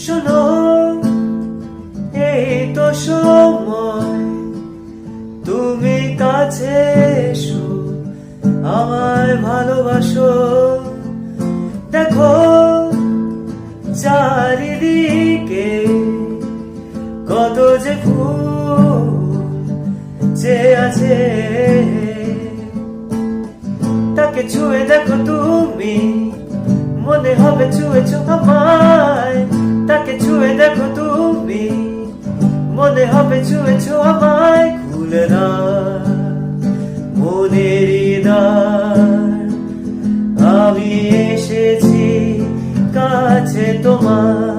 শোনো, এই তো সময়, তুমি কাছে এসো, আমায় ভালোবাসো। দেখো চারিদিকে কত যে ফুল যে আছে, তাকে ছুঁয়ে দেখো তুমি, মনে হবে ছুঁয়েছো আমায়। তাকে ছুঁয়ে দেখো তুমি, মনে হবে ছুঁয়েছো আমায়। খুলে দাও মনের দ্বার, আমি এসেছি কাছে তোমার।